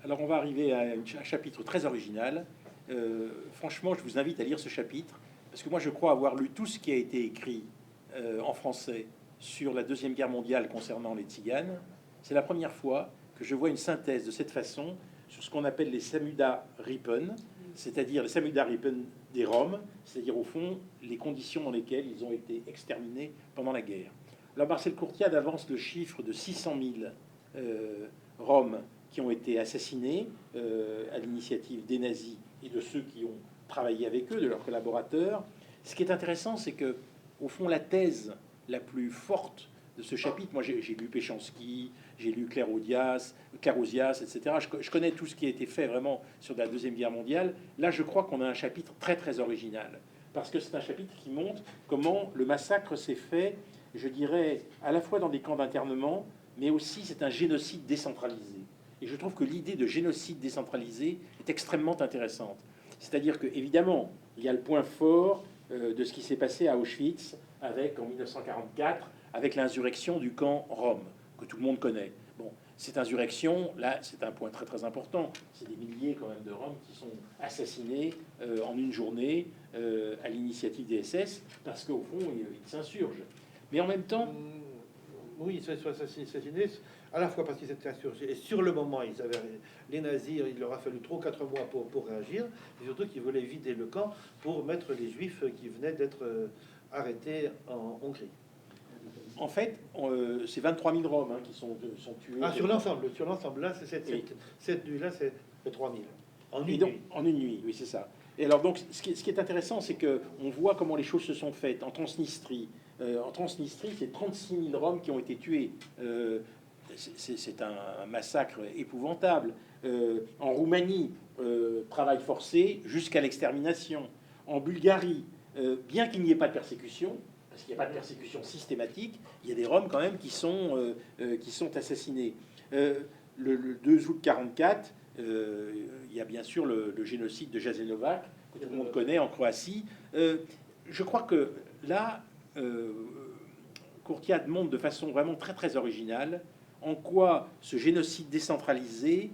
Alors on va arriver à un chapitre très original. Franchement, je vous invite à lire ce chapitre, parce que moi je crois avoir lu tout ce qui a été écrit en français sur la Deuxième Guerre mondiale concernant les tziganes. C'est la première fois que je vois une synthèse de cette façon sur ce qu'on appelle les Samuda Ripen, c'est-à-dire les Samuda Ripen des Roms, c'est-à-dire au fond les conditions dans lesquelles ils ont été exterminés pendant la guerre. Alors Marcel Courtiade avance le chiffre de 600 000 Roms qui ont été assassinés à l'initiative des nazis et de ceux qui ont travaillé avec eux, de leurs collaborateurs. Ce qui est intéressant, c'est que, au fond, la thèse la plus forte de ce chapitre, moi j'ai lu Péchanski, j'ai lu Clairaudias, etc. Je connais tout ce qui a été fait vraiment sur la Deuxième Guerre mondiale. Là, je crois qu'on a un chapitre très très original, parce que c'est un chapitre qui montre comment le massacre s'est fait, je dirais, à la fois dans des camps d'internement, mais aussi c'est un génocide décentralisé. Et je trouve que l'idée de génocide décentralisé est extrêmement intéressante. C'est-à-dire que, évidemment, il y a le point fort de ce qui s'est passé à Auschwitz, avec, en 1944, avec l'insurrection du camp Rome, que tout le monde connaît. Bon, cette insurrection, là, c'est un point très très important. C'est des milliers quand même de Roms qui sont assassinés en une journée à l'initiative des SS, parce qu'au fond, ils s'insurgent. Mais en même temps... Oui, ils sont assassinés à la fois parce qu'ils étaient insurgés, et sur le moment, ils avaient, les nazis, il leur a fallu 3 ou 4 mois pour réagir, et surtout qu'ils voulaient vider le camp pour mettre les juifs qui venaient d'être arrêtés en Hongrie. En fait, c'est 23 000 Roms qui sont tués. Ah, sur l'ensemble, là, cette nuit-là, c'est 3 000. En une nuit. En une nuit, oui, c'est ça. Et alors, donc, ce qui est intéressant, c'est que on voit comment les choses se sont faites en Transnistrie. En Transnistrie, c'est 36 000 Roms qui ont été tués. C'est un massacre épouvantable. En Roumanie, travail forcé jusqu'à l'extermination. En Bulgarie, bien qu'il n'y ait pas de persécution, parce qu'il n'y a pas de persécution systématique, il y a des Roms quand même qui sont assassinés. Le 2 août 1944, il y a bien sûr le génocide de Jasenovac, que tout le monde connaît, en Croatie. Je crois que là, Courtiade montre de façon vraiment très très originale en quoi ce génocide décentralisé,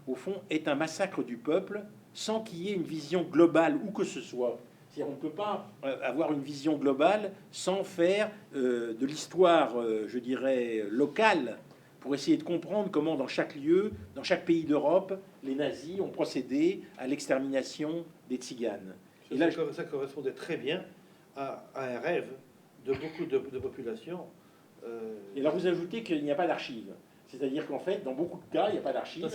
au fond, est un massacre du peuple sans qu'il y ait une vision globale où que ce soit. C'est-à-dire, on ne peut pas avoir une vision globale sans faire de l'histoire, je dirais, locale, pour essayer de comprendre comment, dans chaque lieu, dans chaque pays d'Europe, les nazis ont procédé à l'extermination des tziganes. Et là, ça correspondait très bien à un rêve de beaucoup de populations. Et là, vous ajoutez qu'il n'y a pas d'archives. C'est-à-dire qu'en fait, dans beaucoup de cas, il n'y a pas d'archives,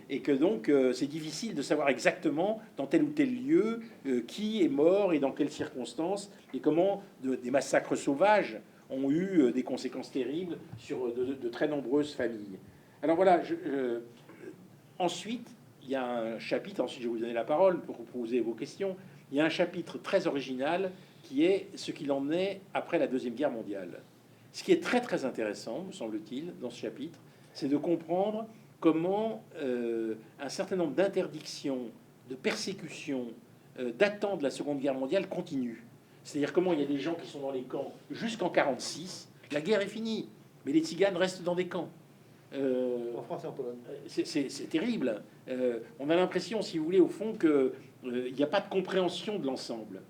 et que donc c'est difficile de savoir exactement dans tel ou tel lieu qui est mort et dans quelles circonstances, et comment des massacres sauvages ont eu des conséquences terribles sur de très nombreuses familles. Alors voilà, ensuite, il y a un chapitre, ensuite je vais vous donner la parole pour vous poser vos questions, il y a un chapitre très original qui est ce qu'il en est après la Deuxième Guerre mondiale. Ce qui est très très intéressant, me semble-t-il, dans ce chapitre, c'est de comprendre comment un certain nombre d'interdictions, de persécutions, datant de la Seconde Guerre mondiale continuent. C'est-à-dire comment il y a des gens qui sont dans les camps jusqu'en 1946, la guerre est finie, mais les tziganes restent dans des camps. En France et en Pologne. C'est terrible. On a l'impression, si vous voulez, au fond, qu'il n'y a pas de compréhension de l'ensemble.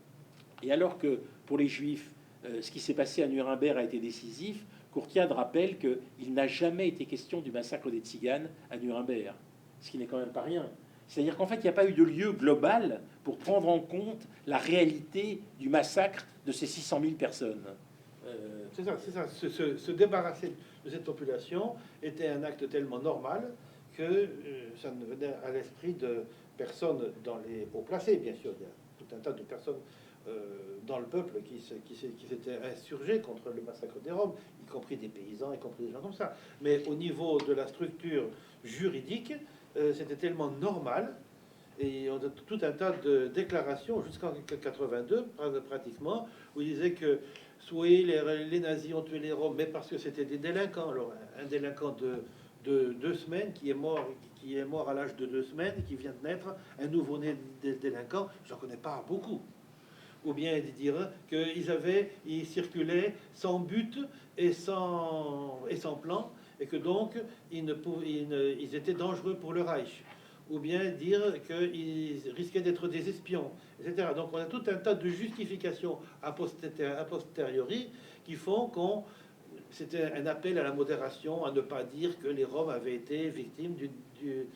Et alors que pour les Juifs, ce qui s'est passé à Nuremberg a été décisif, Courtiade rappelle qu'il n'a jamais été question du massacre des Tziganes à Nuremberg, ce qui n'est quand même pas rien. C'est-à-dire qu'en fait, il n'y a pas eu de lieu global pour prendre en compte la réalité du massacre de ces 600 000 personnes. C'est ça. Se débarrasser de cette population était un acte tellement normal que ça ne venait à l'esprit de personne dans les hauts placés, bien sûr. Il y a tout un tas de personnes dans le peuple qui s'étaient insurgés contre le massacre des Roms, y compris des paysans, y compris des gens comme ça. Mais au niveau de la structure juridique, c'était tellement normal, et on a tout un tas de déclarations jusqu'en 82 pratiquement, où il disait que oui, les nazis ont tué les Roms, mais parce que c'était des délinquants. Alors un délinquant de 2 semaines qui est mort à l'âge de 2 semaines, qui vient de naître, un nouveau-né délinquant, j'en connais pas beaucoup. Ou bien dire qu'ils circulaient sans but et sans plan, et que donc ils étaient dangereux pour le Reich, ou bien dire qu'ils risquaient d'être des espions, etc. Donc on a tout un tas de justifications a posteriori qui font qu'on c'était un appel à la modération, à ne pas dire que les Roms avaient été victimes du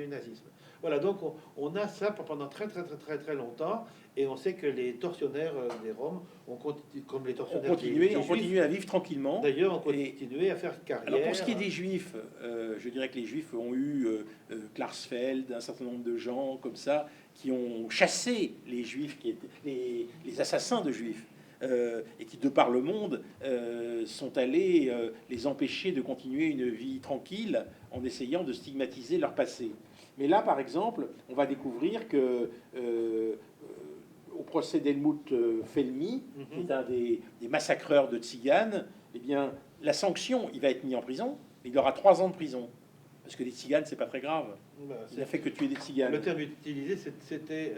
nazisme. Voilà, donc on a ça pendant très longtemps, et on sait que les tortionnaires des Roms, comme les tortionnaires on continuait à vivre tranquillement. D'ailleurs, on continuait à faire carrière. Alors pour ce qui est des Juifs, je dirais que les Juifs ont eu Klarsfeld, un certain nombre de gens comme ça, qui ont chassé les Juifs, qui étaient les assassins de Juifs. Et qui, de par le monde, sont allés les empêcher de continuer une vie tranquille en essayant de stigmatiser leur passé. Mais là, par exemple, on va découvrir que au procès d'Helmut Felmy, qui est un des massacreurs de Tziganes, eh bien, la sanction, il va être mis en prison, mais il aura 3 ans de prison. Parce que les Tziganes, c'est pas très grave. Il a fait que tuer des Tziganes. Le terme utilisé, c'était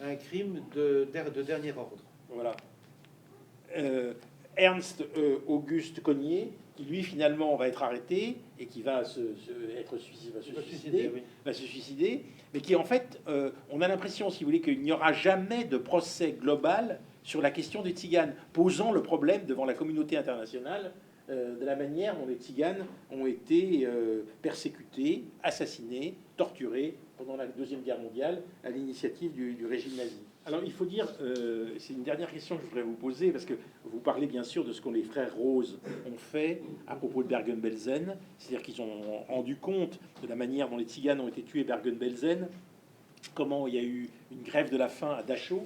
un crime de dernier ordre. Voilà. Ernst Auguste Cognier, qui lui finalement va être arrêté et qui va se suicider, mais qui en fait, on a l'impression, si vous voulez, qu'il n'y aura jamais de procès global sur la question des Tziganes, posant le problème devant la communauté internationale de la manière dont les Tziganes ont été persécutés, assassinés, torturés pendant la Deuxième Guerre mondiale à l'initiative du régime nazi. Alors il faut dire, c'est une dernière question que je voudrais vous poser, parce que vous parlez bien sûr de ce que les frères Rose ont fait à propos de Bergen-Belsen, c'est-à-dire qu'ils ont rendu compte de la manière dont les Tziganes ont été tués à Bergen-Belsen, comment il y a eu une grève de la faim à Dachau,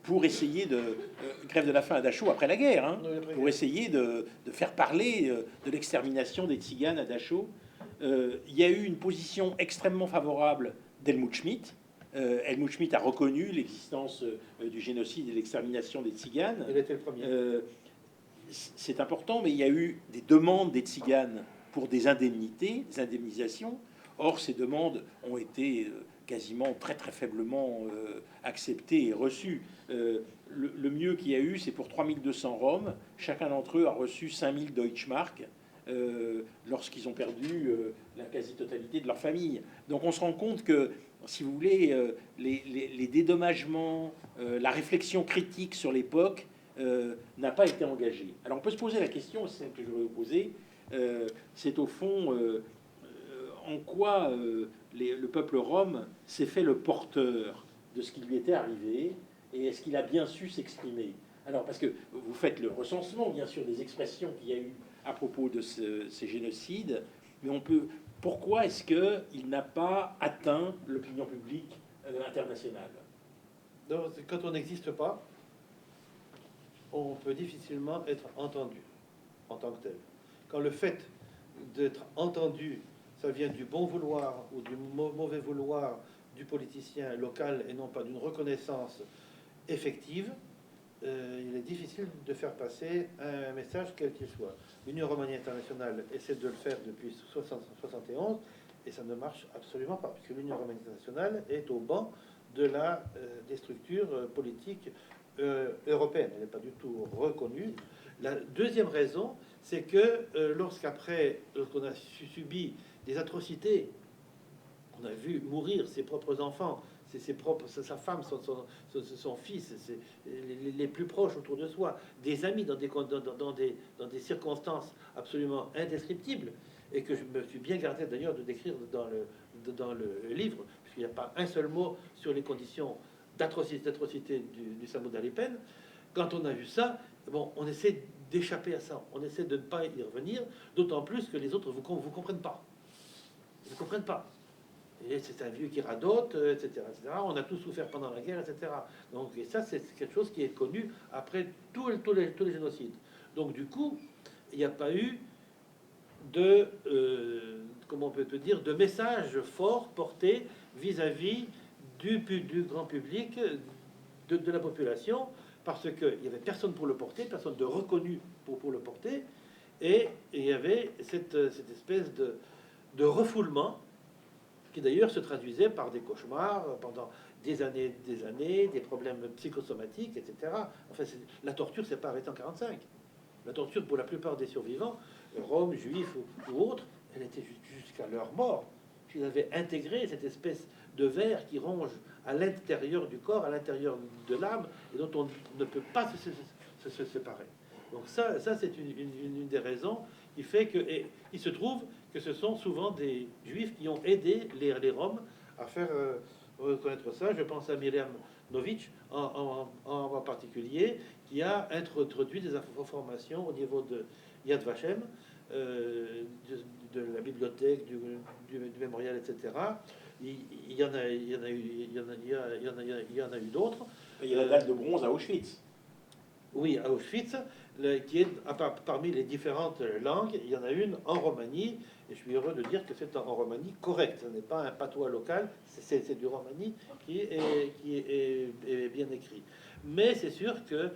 pour essayer grève de la faim à Dachau après la guerre, hein, pour essayer de faire parler de l'extermination des Tziganes à Dachau. Il y a eu une position extrêmement favorable d'Helmut Schmidt. Helmut Schmidt a reconnu l'existence du génocide et de l'extermination des Tziganes. Il était le premier. C'est important, mais il y a eu des demandes des Tziganes pour des indemnités, des indemnisations. Or, ces demandes ont été quasiment très faiblement acceptées et reçues. Le mieux qu'il y a eu, c'est pour 3200 Roms. Chacun d'entre eux a reçu 5000 Deutschmark lorsqu'ils ont perdu la quasi-totalité de leur famille. Donc on se rend compte que, si vous voulez, les dédommagements, la réflexion critique sur l'époque n'a pas été engagée. Alors on peut se poser la question, c'est celle que je voudrais vous poser, c'est au fond en quoi le peuple rom s'est fait le porteur de ce qui lui était arrivé, et est-ce qu'il a bien su s'exprimer? Alors, parce que vous faites le recensement, bien sûr, des expressions qu'il y a eu à propos de ces génocides, mais pourquoi est-ce qu'il n'a pas atteint l'opinion publique internationale? Donc, quand on n'existe pas, on peut difficilement être entendu en tant que tel. Quand le fait d'être entendu, ça vient du bon vouloir ou du mauvais vouloir du politicien local et non pas d'une reconnaissance effective, il est difficile de faire passer un message quel qu'il soit. L'Union romanienne internationale essaie de le faire depuis 1971 et ça ne marche absolument pas, puisque l'Union romanienne internationale est au banc des structures politiques européennes. Elle n'est pas du tout reconnue. La deuxième raison, c'est que lorsqu'on a subi des atrocités, on a vu mourir ses propres enfants, sa femme, son fils, les plus proches autour de soi, des amis dans des circonstances absolument indescriptibles, et que je me suis bien gardé d'ailleurs de décrire dans le livre, puisqu'il n'y a pas un seul mot sur les conditions d'atrocité du Samud d'Alipène. Quand on a vu ça, bon, on essaie d'échapper à ça, on essaie de ne pas y revenir, d'autant plus que les autres vous comprennent pas. Ils ne comprennent pas. Et c'est un vieux qui radote, etc., etc. On a tous souffert pendant la guerre, etc. Donc, et ça, c'est quelque chose qui est connu après tous les génocides. Donc, du coup, il n'y a pas eu comment on peut dire, de message fort porté vis-à-vis du grand public, de la population, parce qu'il n'y avait personne pour le porter, personne de reconnu pour le porter, et il y avait cette espèce de refoulement qui d'ailleurs se traduisait par des cauchemars pendant des années, des problèmes psychosomatiques, etc. Enfin, la torture s'est pas arrêtée en 45. La torture, pour la plupart des survivants, roms, juifs ou autres, elle était jusqu'à leur mort. Ils avaient intégré cette espèce de verre qui ronge à l'intérieur du corps, à l'intérieur de l'âme, et dont on ne peut pas se séparer. Donc ça c'est une des raisons qui fait que... Et il se trouve que ce sont souvent des juifs qui ont aidé les Roms à faire reconnaître ça. Je pense à Miriam Novitch en particulier, qui a introduit des informations au niveau de Yad Vashem, de la bibliothèque, du mémorial, etc. Il y en a eu d'autres. Il y a la dalle de bronze à Auschwitz. Oui, à Auschwitz, qui est parmi les différentes langues, il y en a une en Roumanie, et je suis heureux de dire que c'est en Roumanie correct. Ce n'est pas un patois local, c'est du Roumanie qui est bien écrit. Mais c'est sûr que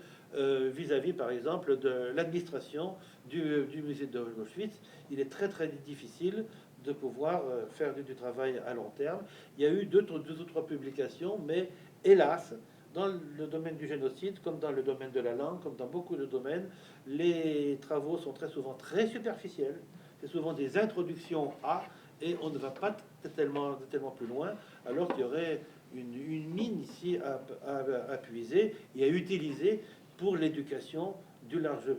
vis-à-vis, par exemple, de l'administration du musée d'Auschwitz, il est très très difficile de pouvoir faire du travail à long terme. Il y a eu deux ou trois publications, mais hélas, dans le domaine du génocide, comme dans le domaine de la langue, comme dans beaucoup de domaines, les travaux sont très souvent très superficiels. C'est souvent des introductions à, et on ne va pas tellement plus loin, alors qu'il y aurait une mine ici à puiser et à utiliser pour l'éducation du large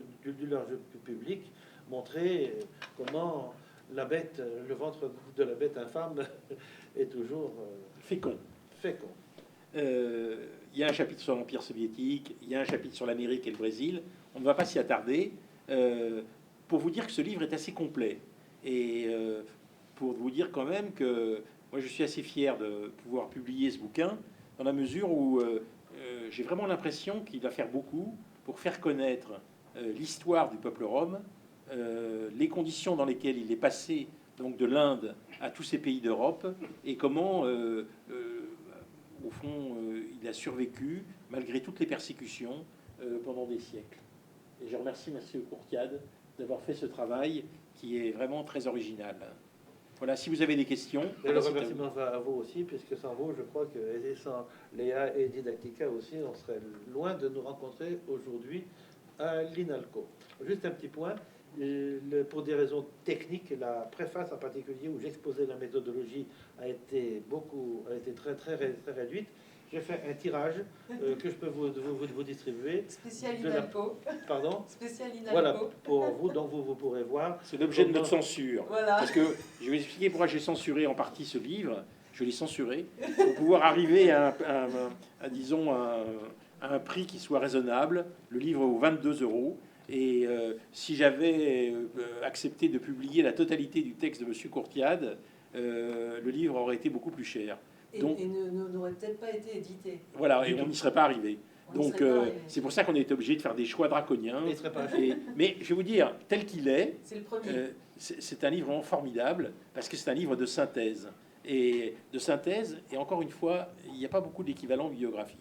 public, montrer comment la bête, le ventre de la bête infâme est toujours Fécond. Il y a un chapitre sur l'Empire soviétique, il y a un chapitre sur l'Amérique et le Brésil. On ne va pas s'y attarder. Pour vous dire que ce livre est assez complet. Et pour vous dire quand même que moi, je suis assez fier de pouvoir publier ce bouquin, dans la mesure où j'ai vraiment l'impression qu'il va faire beaucoup pour faire connaître l'histoire du peuple rome, les conditions dans lesquelles il est passé donc de l'Inde à tous ces pays d'Europe, et comment, au fond, il a survécu malgré toutes les persécutions pendant des siècles. Et je remercie M. Courtiade d'avoir fait ce travail qui est vraiment très original. Voilà, si vous avez des questions... Et le remerciement va à vous aussi, puisque sans vous, je crois que, et sans Léa et Didactica aussi, on serait loin de nous rencontrer aujourd'hui à l'INALCO. Juste un petit point, pour des raisons techniques, la préface en particulier, où j'exposais la méthodologie, a été très réduite. J'ai fait un tirage que je peux vous distribuer. Spécial INALCO. Pardon. Spécial INALCO. Voilà, pour vous, donc vous pourrez voir. C'est l'objet de notre censure. Voilà. Parce que je vais vous expliquer pourquoi j'ai censuré en partie ce livre. Je l'ai censuré pour pouvoir arriver à disons, un prix qui soit raisonnable. Le livre vaut 22 €. Et si j'avais accepté de publier la totalité du texte de M. Courtiade, le livre aurait été beaucoup plus cher. Donc, et n'aurait peut-être pas été édité. Voilà, et on n'y serait pas arrivé. Donc c'est pour ça qu'on est obligé de faire des choix draconiens. Mais je vais vous dire, tel qu'il est, c'est le premier. C'est un livre vraiment formidable, parce que c'est un livre de synthèse. Et encore une fois, il n'y a pas beaucoup d'équivalents biographiques.